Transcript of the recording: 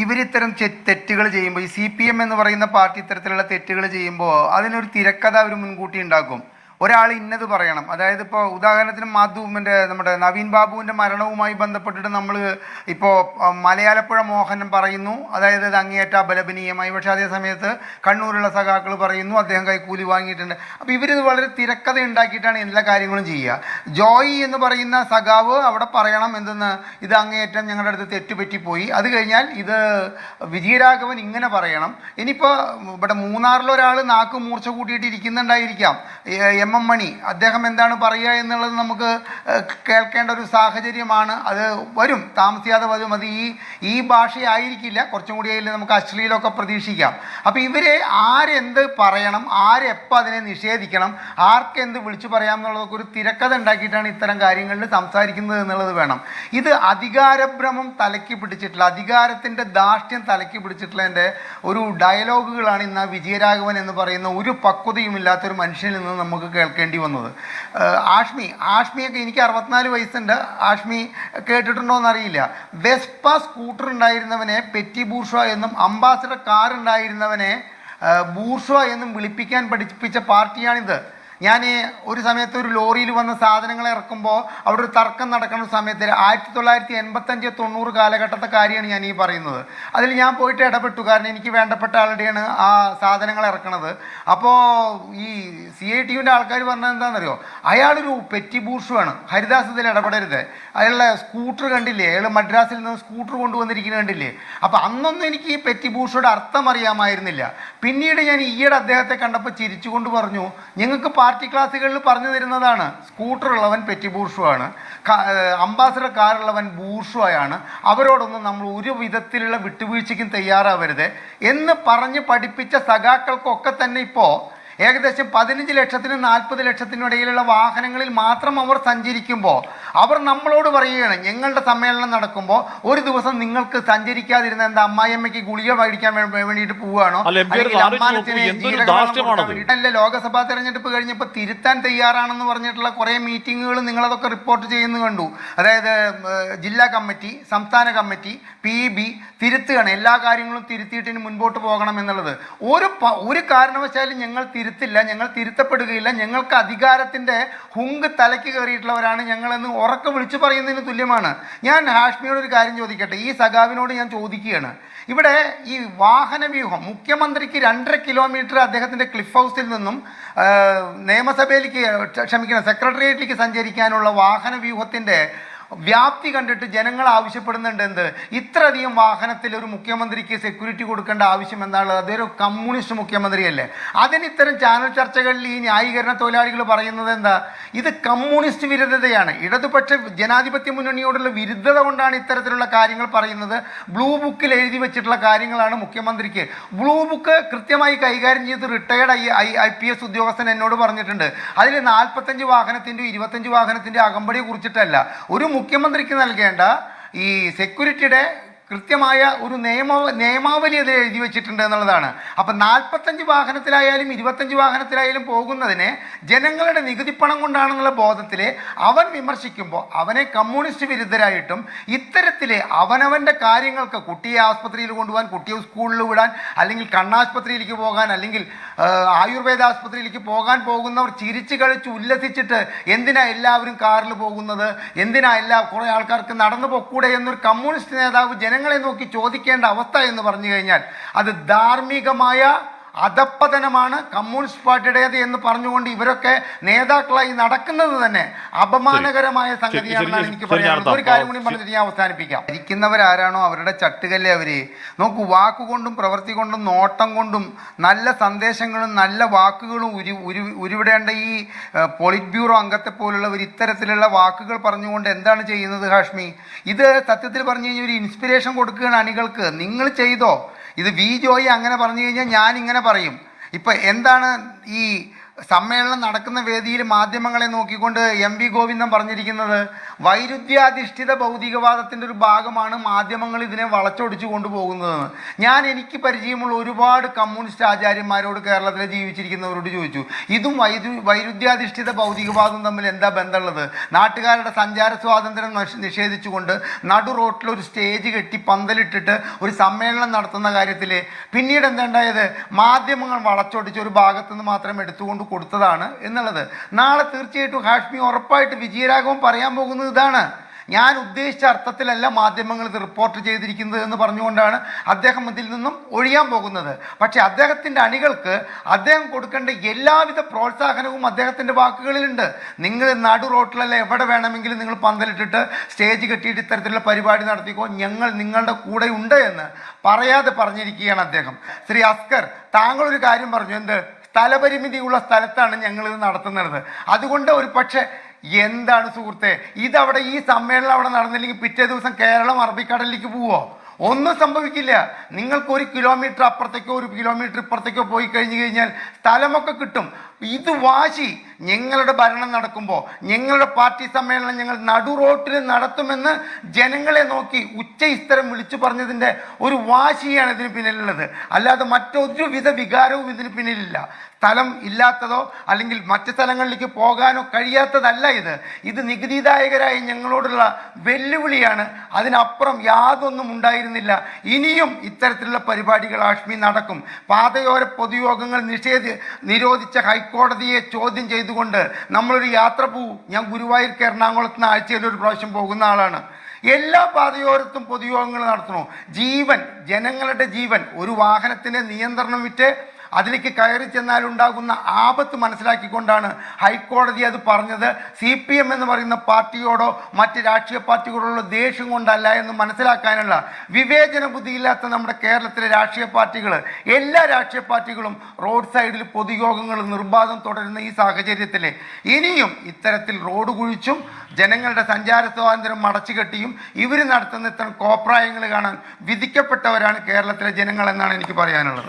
ഇവരിത്തരം തെറ്റുകൾ ചെയ്യുമ്പോൾ, ഈ CPM എന്ന് പറയുന്ന പാർട്ടി ഇത്തരത്തിലുള്ള തെറ്റുകൾ ചെയ്യുമ്പോൾ അതിനൊരു തിരക്കഥ അവർ മുൻകൂട്ടി ഉണ്ടാക്കും. ഒരാൾ ഇന്നത് പറയണം. അതായത് ഇപ്പോൾ ഉദാഹരണത്തിന് നമ്മുടെ നവീൻ ബാബുവിൻ്റെ മരണവുമായി ബന്ധപ്പെട്ടിട്ട് നമ്മൾ ഇപ്പോൾ മലയാലപ്പുഴ മോഹനൻ പറയുന്നു, അതായത് അത് അങ്ങേയറ്റ അപലപനീയമായി. പക്ഷേ അതേ സമയത്ത് കണ്ണൂരുള്ള സഖാക്കൾ പറയുന്നു അദ്ദേഹം കൈക്കൂലി വാങ്ങിയിട്ടുണ്ട്. അപ്പോൾ ഇവരിത് വളരെ തിരക്കഥ ഉണ്ടാക്കിയിട്ടാണ് എല്ലാ കാര്യങ്ങളും ചെയ്യുക. ജോയി എന്ന് പറയുന്ന സഖാവ് അവിടെ പറയണം എന്തെന്ന്, ഇത് അങ്ങേയറ്റം ഞങ്ങളുടെ അടുത്ത് തെറ്റുപറ്റിപ്പോയി. അത് കഴിഞ്ഞാൽ ഇത് വിജയരാഘവൻ ഇങ്ങനെ പറയണം. ഇനിയിപ്പോൾ ഇവിടെ മൂന്നാറിലൊരാൾ നാക്ക് മൂർച്ച കൂട്ടിയിട്ട് ഇരിക്കുന്നുണ്ടായിരിക്കാം, M.M. മണി, അദ്ദേഹം എന്താണ് പറയുക എന്നുള്ളത് നമുക്ക് കേൾക്കേണ്ട ഒരു സാഹചര്യമാണ്. അത് വരും, താമസിയാതെ വരും. അത് ഈ ഭാഷയായിരിക്കില്ല, കുറച്ചും കൂടി അതിൽ നമുക്ക് അശ്ലീലമൊക്കെ പ്രതീക്ഷിക്കാം. അപ്പോൾ ഇവരെ ആരെന്ത് പറയണം, ആരെപ്പോൾ അതിനെ നിഷേധിക്കണം, ആർക്കെന്ത് വിളിച്ചു പറയാം എന്നുള്ളതൊക്കെ ഒരു തിരക്കഥ ഉണ്ടാക്കിയിട്ടാണ് ഇത്തരം കാര്യങ്ങളിൽ സംസാരിക്കുന്നത് എന്നുള്ളത് വേണം. ഇത് അധികാരഭ്രമം തലയ്ക്ക് പിടിച്ചിട്ടുള്ള, അധികാരത്തിൻ്റെ ധാർഷ്ട്യം തലയ്ക്ക് പിടിച്ചിട്ടുള്ളതിൻ്റെ ഒരു ഡയലോഗുകളാണ് ഇന്ന് വിജയരാഘവൻ എന്ന് പറയുന്ന ഒരു പക്വതയുമില്ലാത്തൊരു മനുഷ്യനിൽ നിന്ന് നമുക്ക് കേൾക്കേണ്ടി വന്നത്. ആഷ്മിയൊക്കെ, എനിക്ക് 64 വയസ്സുണ്ട്. ആഷ്മി കേട്ടിട്ടുണ്ടോ എന്നറിയില്ല. വെസ്പ സ്കൂട്ടർ ഉണ്ടായിരുന്നവനെ പെറ്റി ബൂർഷ്വ എന്നും അംബാസഡർ കാർ ഉണ്ടായിരുന്നവനെ ബൂർഷ്വ എന്നും വിളിപ്പിക്കാൻ പഠിപ്പിച്ച പാർട്ടിയാണിത്. ഞാൻ ഒരു സമയത്ത് ഒരു ലോറിയിൽ വന്ന സാധനങ്ങൾ ഇറക്കുമ്പോൾ അവിടെ ഒരു തർക്കം നടക്കുന്ന സമയത്ത് 1985-90 കാലഘട്ടത്തെ കാര്യമാണ് ഞാൻ ഈ പറയുന്നത്. അതിൽ ഞാൻ പോയിട്ട് ഇടപെട്ടു. കാരണം എനിക്ക് വേണ്ടപ്പെട്ട ആളുടെയാണ് ആ സാധനങ്ങൾ ഇറക്കണത്. അപ്പോൾ ഈ CITUവിൻ്റെ ആൾക്കാർ പറഞ്ഞത് എന്താണെന്നറിയോ, അയാളൊരു പെറ്റി ബൂർഷുവാണ്, ഹരിദാസ് ഇതിൽ ഇടപെടരുത്, അയാളുടെ സ്കൂട്ടർ കണ്ടില്ലേ, അയാൾ മദ്രാസിൽ നിന്ന് സ്കൂട്ടർ കൊണ്ടുവന്നിരിക്കുന്നത് കണ്ടില്ലേ. അപ്പോൾ അന്നൊന്നും എനിക്ക് ഈ പെറ്റി ബൂർഷയുടെ അർത്ഥം അറിയാമായിരുന്നില്ല. പിന്നീട് ഞാൻ ഈയിടെ അദ്ദേഹത്തെ കണ്ടപ്പോൾ ചിരിച്ചുകൊണ്ട് പറഞ്ഞു, ഞങ്ങൾക്ക് പാർട്ടി ക്ലാസ്സുകളിൽ പറഞ്ഞു തരുന്നതാണ്, സ്കൂട്ടർ ഉള്ളവൻ പെറ്റി ബൂർഷുവാണ്, അംബാസഡർ കാറുള്ളവൻ ബൂർഷുവായാണ്, അവരോടൊന്നും നമ്മൾ ഒരു വിധത്തിലുള്ള വിട്ടുവീഴ്ചയ്ക്കും തയ്യാറാവരുത് എന്ന് പറഞ്ഞ് പഠിപ്പിച്ച സഖാക്കൾക്കൊക്കെ തന്നെ ഇപ്പോൾ ഏകദേശം 15 ലക്ഷത്തിനും 40 ലക്ഷത്തിനും ഇടയിലുള്ള വാഹനങ്ങളിൽ മാത്രം അവർ സഞ്ചരിക്കുമ്പോൾ അവർ നമ്മളോട് പറയുകയാണ്, ഞങ്ങളുടെ സമ്മേളനം നടക്കുമ്പോൾ ഒരു ദിവസം നിങ്ങൾക്ക് സഞ്ചരിക്കാതിരുന്ന എന്താ, അമ്മായിയമ്മയ്ക്ക് ഗുളിക മേടിക്കാൻ വേണ്ടിയിട്ട് പോവുകയാണോ, അല്ല ലോക്സഭാ തെരഞ്ഞെടുപ്പ് കഴിഞ്ഞപ്പോൾ തിരുത്താൻ തയ്യാറാണെന്ന് പറഞ്ഞിട്ടുള്ള കുറേ മീറ്റിങ്ങുകൾ നിങ്ങളതൊക്കെ റിപ്പോർട്ട് ചെയ്യുന്നു കണ്ടു. അതായത് ജില്ലാ കമ്മിറ്റി, സംസ്ഥാന കമ്മിറ്റി, PEB തിരുത്തുകയാണ്, എല്ലാ കാര്യങ്ങളും തിരുത്തിയിട്ടിന് മുൻപോട്ട് പോകണം എന്നുള്ളത്. ഒരു കാരണവശാലും ഞങ്ങൾ തിരുത്തില്ല, ഞങ്ങൾ തിരുത്തപ്പെടുകയില്ല, ഞങ്ങൾക്ക് അധികാരത്തിൻ്റെ ഹുങ്ക് തലയ്ക്ക് കയറിയിട്ടുള്ളവരാണ് ഞങ്ങളെന്ന് ഉറക്കെ വിളിച്ചു പറയുന്നതിന് തുല്യമാണ്. ഞാൻ ഹാഷ്മിയോട് ഒരു കാര്യം ചോദിക്കട്ടെ, ഈ സഖാവിനോട് ഞാൻ ചോദിക്കുകയാണ്, ഇവിടെ ഈ വാഹന വ്യൂഹം, മുഖ്യമന്ത്രിക്ക് 2.5 കിലോമീറ്റർ അദ്ദേഹത്തിൻ്റെ ക്ലിഫ് ഹൗസിൽ നിന്നും നിയമസഭയിലേക്ക്, സെക്രട്ടേറിയറ്റിലേക്ക് സഞ്ചരിക്കാനുള്ള വാഹന വ്യൂഹത്തിൻ്റെ വ്യാപ്തി കണ്ടിട്ട് ജനങ്ങൾ ആവശ്യപ്പെടുന്നുണ്ട് എന്ത്, ഇത്രയധികം വാഹനത്തിൽ ഒരു മുഖ്യമന്ത്രിക്ക് സെക്യൂരിറ്റി കൊടുക്കേണ്ട ആവശ്യം എന്താണുള്ളത്? അതൊരു കമ്മ്യൂണിസ്റ്റ് മുഖ്യമന്ത്രിയല്ലേ. അതിന് ഇത്തരം ചാനൽ ചർച്ചകളിൽ ഈ ന്യായീകരണ തൊഴിലാളികൾ പറയുന്നത് എന്താ, ഇത് കമ്മ്യൂണിസ്റ്റ് വിരുദ്ധതയാണ്, ഇടതുപക്ഷ ജനാധിപത്യ മുന്നണിയോടുള്ള വിരുദ്ധത കൊണ്ടാണ് ഇത്തരത്തിലുള്ള കാര്യങ്ങൾ പറയുന്നത്. ബ്ലൂ ബുക്കിൽ എഴുതി വെച്ചിട്ടുള്ള കാര്യങ്ങളാണ് മുഖ്യമന്ത്രിക്ക്. ബ്ലൂ ബുക്ക് കൃത്യമായി കൈകാര്യം ചെയ്ത് റിട്ടയർഡ് IPS ഉദ്യോഗസ്ഥൻ എന്നോട് പറഞ്ഞിട്ടുണ്ട്. അതിൽ 45 വാഹനത്തിൻ്റെ 25 വാഹനത്തിൻ്റെ അകമ്പടിയെ കുറിച്ചിട്ടല്ല, ഒരു മുഖ്യമന്ത്രിക്ക് നൽകേണ്ട ഈ സെക്യൂരിറ്റിയുടെ കൃത്യമായ ഒരു നിയമാവലി അതിൽ എഴുതി വെച്ചിട്ടുണ്ട് എന്നുള്ളതാണ്. അപ്പം 45 വാഹനത്തിലായാലും 25 വാഹനത്തിലായാലും പോകുന്നതിനെ ജനങ്ങളുടെ നികുതി പണം കൊണ്ടാണെന്നുള്ള ബോധത്തിൽ അവൻ വിമർശിക്കുമ്പോൾ അവനെ കമ്മ്യൂണിസ്റ്റ് വിരുദ്ധരായിട്ടും ഇത്തരത്തിൽ അവനവൻ്റെ കാര്യങ്ങൾക്ക്, കുട്ടിയെ ആസ്പത്രിയിൽ കൊണ്ടുപോകാൻ, കുട്ടിയെ സ്കൂളിൽ വിടാൻ, അല്ലെങ്കിൽ കണ്ണാശുപത്രിയിലേക്ക് പോകാൻ, അല്ലെങ്കിൽ ആയുർവേദ ആസ്പത്രിയിലേക്ക് പോകുന്നവർ ചിരിച്ച് കളിച്ച് ഉല്ലസിച്ചിട്ട് എന്തിനാ എല്ലാവരും കാറിൽ പോകുന്നത്, എന്തിനാ കുറേ ആൾക്കാർക്ക് നടന്നു പോക്കൂടെ എന്നൊരു കമ്മ്യൂണിസ്റ്റ് നേതാവ് ജനങ്ങളെ നോക്കി ചോദിക്കേണ്ട അവസ്ഥ എന്ന് പറഞ്ഞു കഴിഞ്ഞാൽ അത് ധാർമ്മികമായ അധപ്പതനമാണ് കമ്മ്യൂണിസ്റ്റ് പാർട്ടിയുടേത് എന്ന് പറഞ്ഞുകൊണ്ട് ഇവരൊക്കെ നേതാക്കളായി നടക്കുന്നത് തന്നെ അപമാനകരമായ സംഗതിയാണെന്നാണ് എനിക്ക് പറയാനുള്ളത്. ഒരു കാര്യം കൂടി പറഞ്ഞിട്ട് ഞാൻ അവസാനിപ്പിക്കാം. ഇരിക്കുന്നവരാരാണോ അവരുടെ ചട്ടുകല്ലേ അവര്. നോക്കൂ, വാക്കുകൊണ്ടും പ്രവൃത്തി കൊണ്ടും നോട്ടം കൊണ്ടും നല്ല സന്ദേശങ്ങളും നല്ല വാക്കുകളും ഉരുവിടേണ്ട ഈ പോളിറ്റ് ബ്യൂറോ അംഗത്തെ പോലുള്ളവർ ഇത്തരത്തിലുള്ള വാക്കുകൾ പറഞ്ഞുകൊണ്ട് എന്താണ് ചെയ്യുന്നത് ഹാഷ്മി? ഇത് സത്യത്തിൽ പറഞ്ഞു കഴിഞ്ഞാൽ ഒരു ഇൻസ്പിറേഷൻ കൊടുക്കുകയാണ് അണികൾക്ക്. നിങ്ങൾ ചെയ്തോ, ഇത് ജോയി അങ്ങനെ പറഞ്ഞു കഴിഞ്ഞാൽ ഞാൻ ഇങ്ങനെ പറയും. ഇപ്പം എന്താണ് ഈ സമ്മേളനം നടക്കുന്ന വേദിയിൽ മാധ്യമങ്ങളെ നോക്കിക്കൊണ്ട് എം.വി. ഗോവിന്ദൻ പറഞ്ഞിരിക്കുന്നത് വൈരുദ്ധ്യാധിഷ്ഠിത ഭൗതികവാദത്തിൻ്റെ ഒരു ഭാഗമാണ് മാധ്യമങ്ങൾ ഇതിനെ വളച്ചൊടിച്ചു കൊണ്ടുപോകുന്നതെന്ന്. എനിക്ക് പരിചയമുള്ള ഒരുപാട് കമ്മ്യൂണിസ്റ്റ് ആചാര്യന്മാരോട് കേരളത്തിൽ ജീവിച്ചിരിക്കുന്നവരോട് ചോദിച്ചു, ഇതും വൈരുദ്ധ്യാധിഷ്ഠിത ഭൗതികവാദവും തമ്മിൽ എന്താ ബന്ധമുള്ളത്? നാട്ടുകാരുടെ സഞ്ചാര സ്വാതന്ത്ര്യം നിഷേധിച്ചുകൊണ്ട് നടു റോട്ടിൽ ഒരു സ്റ്റേജ് കെട്ടി പന്തലിട്ടിട്ട് ഒരു സമ്മേളനം നടത്തുന്ന കാര്യത്തിൽ പിന്നീട് എന്താ ഉണ്ടായത്? മാധ്യമങ്ങൾ വളച്ചൊടിച്ച് ഒരു ഭാഗത്തുനിന്ന് മാത്രം എടുത്തുകൊണ്ട് കൊടുത്തതാണ് എന്നുള്ളത്. നാളെ തീർച്ചയായിട്ടും ഹാഷ്മി ഉറപ്പായിട്ട് വിജയരാഘവൻ പറയാൻ പോകുന്നത് ഇതാണ്. ഞാൻ ഉദ്ദേശിച്ച അർത്ഥത്തിലല്ല മാധ്യമങ്ങൾ ഇത് റിപ്പോർട്ട് ചെയ്തിരിക്കുന്നത് എന്ന് പറഞ്ഞുകൊണ്ടാണ് അദ്ദേഹം ഇതിൽ നിന്നും ഒഴിയാൻ പോകുന്നത്. പക്ഷേ അദ്ദേഹത്തിൻ്റെ അണികൾക്ക് അദ്ദേഹം കൊടുക്കേണ്ട എല്ലാവിധ പ്രോത്സാഹനവും അദ്ദേഹത്തിൻ്റെ വാക്കുകളിലുണ്ട്. നിങ്ങൾ നടു റോട്ടിലല്ല എവിടെ വേണമെങ്കിലും നിങ്ങൾ പന്തലിട്ടിട്ട് സ്റ്റേജ് കെട്ടിയിട്ട് ഇത്തരത്തിലുള്ള പരിപാടി നടത്തിക്കോ, ഞങ്ങൾ നിങ്ങളുടെ കൂടെ ഉണ്ട് എന്ന് പറയാതെ പറഞ്ഞിരിക്കുകയാണ് അദ്ദേഹം. ശ്രീ അസ്കർ, താങ്കളൊരു കാര്യം പറഞ്ഞു, എന്ത് സ്ഥലപരിമിതിയുള്ള സ്ഥലത്താണ് ഞങ്ങളിത് നടത്തുന്നത്. അതുകൊണ്ട് ഒരു പക്ഷേ എന്താണ് സുഹൃത്തെ, ഇതവിടെ ഈ സമ്മേളനം അവിടെ നടന്നില്ലെങ്കിൽ പിറ്റേ ദിവസം കേരളം അറബിക്കടലിലേക്ക് പോവോ? ഒന്നും സംഭവിക്കില്ല. നിങ്ങൾക്ക് 1 കിലോമീറ്റർ അപ്പുറത്തേക്കോ 1 കിലോമീറ്റർ ഇപ്പുറത്തേക്കോ പോയി കഴിഞ്ഞു കഴിഞ്ഞാൽ സ്ഥലമൊക്കെ കിട്ടും. ഇത് വാശി. ഞങ്ങളുടെ ഭരണം നടക്കുമ്പോൾ ഞങ്ങളുടെ പാർട്ടി സമ്മേളനം ഞങ്ങൾ നടു റോട്ടിൽ നടത്തുമെന്ന് ജനങ്ങളെ നോക്കി ഉച്ചയിസ്തരം വിളിച്ചു പറഞ്ഞതിൻ്റെ ഒരു വാശിയാണ് ഇതിന് പിന്നിലുള്ളത്. അല്ലാതെ മറ്റൊരു വിധ വികാരവും ഇതിന് പിന്നിലില്ല. സ്ഥലം ഇല്ലാത്തതോ അല്ലെങ്കിൽ മറ്റ് സ്ഥലങ്ങളിലേക്ക് പോകാനോ കഴിയാത്തതല്ല ഇത് നികുതിദായകരായ ഞങ്ങളോടുള്ള വെല്ലുവിളിയാണ്. അതിനപ്പുറം യാതൊന്നും ഉണ്ടായിരുന്നില്ല. ഇനിയും ഇത്തരത്തിലുള്ള പരിപാടികൾ ഹാഷ്മി നടക്കും. പാതയോര പൊതുയോഗങ്ങൾ നിരോധിച്ച ഹൈക്കോടതിയെ ചോദ്യം ചെയ്തുകൊണ്ട് നമ്മളൊരു യാത്ര പോവും. ഞാൻ ഗുരുവായൂർക്ക് എറണാകുളത്ത് നിന്ന് ആഴ്ചയിൽ ഒരു പ്രാവശ്യം പോകുന്ന ആളാണ്. എല്ലാ പാതയോരത്തും പൊതുയോഗങ്ങൾ നടത്തണോ? ജനങ്ങളുടെ ജീവൻ ഒരു വാഹനത്തിൻ്റെ നിയന്ത്രണം വിറ്റ് അതിലേക്ക് കയറി ചെന്നാലുണ്ടാകുന്ന ആപത്ത് മനസ്സിലാക്കിക്കൊണ്ടാണ് ഹൈക്കോടതി അത് പറഞ്ഞത്. CPM എന്ന് പറയുന്ന പാർട്ടിയോടോ മറ്റ് രാഷ്ട്രീയ പാർട്ടികളോടോ ദേഷ്യം കൊണ്ടല്ല എന്ന് മനസ്സിലാക്കാനുള്ള വിവേചന ബുദ്ധിയില്ലാത്ത നമ്മുടെ കേരളത്തിലെ രാഷ്ട്രീയ പാർട്ടികൾ, എല്ലാ രാഷ്ട്രീയ പാർട്ടികളും റോഡ് സൈഡിൽ പൊതുയോഗങ്ങൾ നിർബാധം തുടരുന്ന ഈ സാഹചര്യത്തിൽ ഇനിയും ഇത്തരത്തിൽ റോഡ് കുഴിച്ചും ജനങ്ങളുടെ സഞ്ചാര സ്വാതന്ത്ര്യം അടച്ചുകെട്ടിയും ഇവർ നടത്തുന്ന ഇത്തരം കോപ്രായങ്ങൾ കാണാൻ വിധിക്കപ്പെട്ടവരാണ് കേരളത്തിലെ ജനങ്ങൾ എന്നാണ് എനിക്ക് പറയാനുള്ളത്.